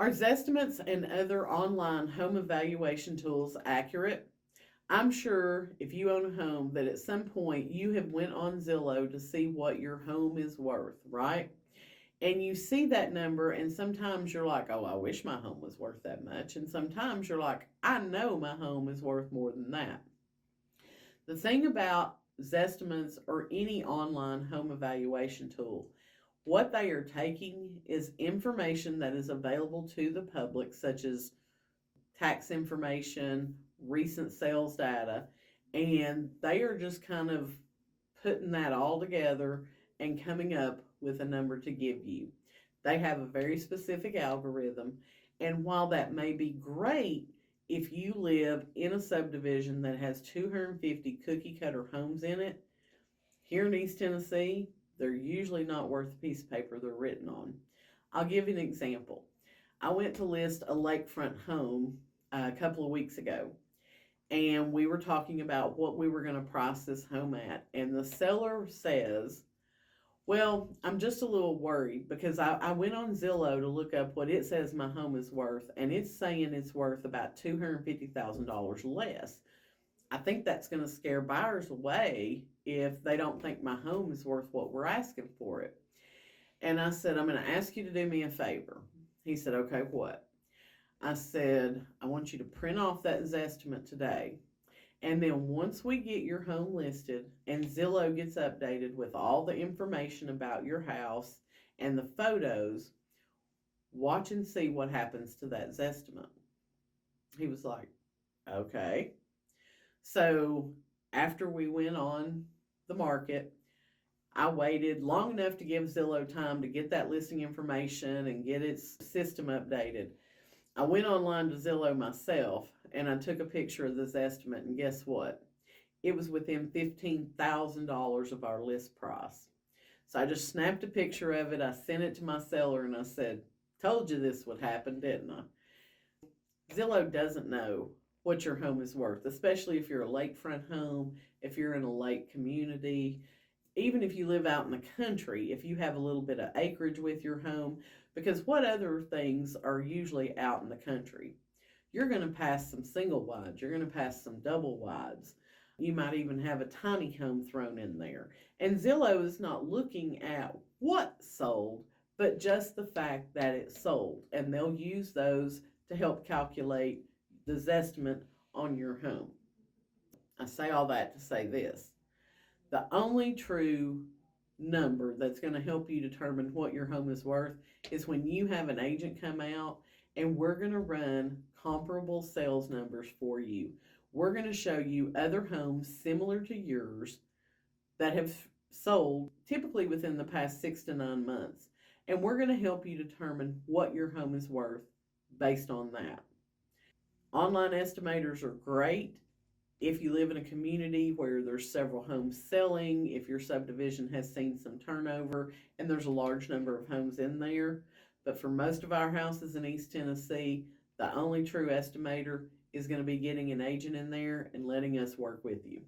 Are Zestimates and other online home evaluation tools accurate? I'm sure if you own a home that at some point you have went on Zillow to see what your home is worth, right? And you see that number and sometimes you're like, "Oh, I wish my home was worth that much." And sometimes you're like, "I know my home is worth more than that." The thing about Zestimates or any online home evaluation tool, what they are taking is information that is available to the public, such as tax information, recent sales data, and they are just kind of putting that all together and coming up with a number to give you. They have a very specific algorithm, and while that may be great if you live in a subdivision that has 250 cookie cutter homes in it, here in East Tennessee, they're usually not worth the piece of paper they're written on. I'll give you an example. I went to list a lakefront home a couple of weeks ago, and we were talking about what we were going to price this home at. And the seller says, "Well, I'm just a little worried because I went on Zillow to look up what it says my home is worth, and it's saying it's worth about $250,000 less. I think that's going to scare buyers away if they don't think my home is worth what we're asking for it." And I said, "I'm going to ask you to do me a favor." He said, "Okay, what?" I said, "I want you to print off that Zestimate today. And then once we get your home listed and Zillow gets updated with all the information about your house and the photos, watch and see what happens to that Zestimate." He was like, "Okay." So after we went on the market, I waited long enough to give Zillow time to get that listing information and get its system updated. I went online to Zillow myself and I took a picture of this estimate, and guess what? It was within $15,000 of our list price. So I just snapped a picture of it, I sent it to my seller, and I said, "Told you this would happen, didn't I?" Zillow doesn't know what your home is worth, especially if you're a lakefront home, if you're in a lake community, even if you live out in the country, if you have a little bit of acreage with your home, because what other things are usually out in the country? You're going to pass some single wides, you're going to pass some double wides. You might even have a tiny home thrown in there. And Zillow is not looking at what sold, but just the fact that it sold. And they'll use those to help calculate the estimate on your home. I say all that to say this: the only true number that's going to help you determine what your home is worth is when you have an agent come out and we're going to run comparable sales numbers for you. We're going to show you other homes similar to yours that have sold typically within the past 6 to 9 months. And we're going to help you determine what your home is worth based on that. Online estimators are great if you live in a community where there's several homes selling, if your subdivision has seen some turnover and there's a large number of homes in there. But for most of our houses in East Tennessee, the only true estimator is going to be getting an agent in there and letting us work with you.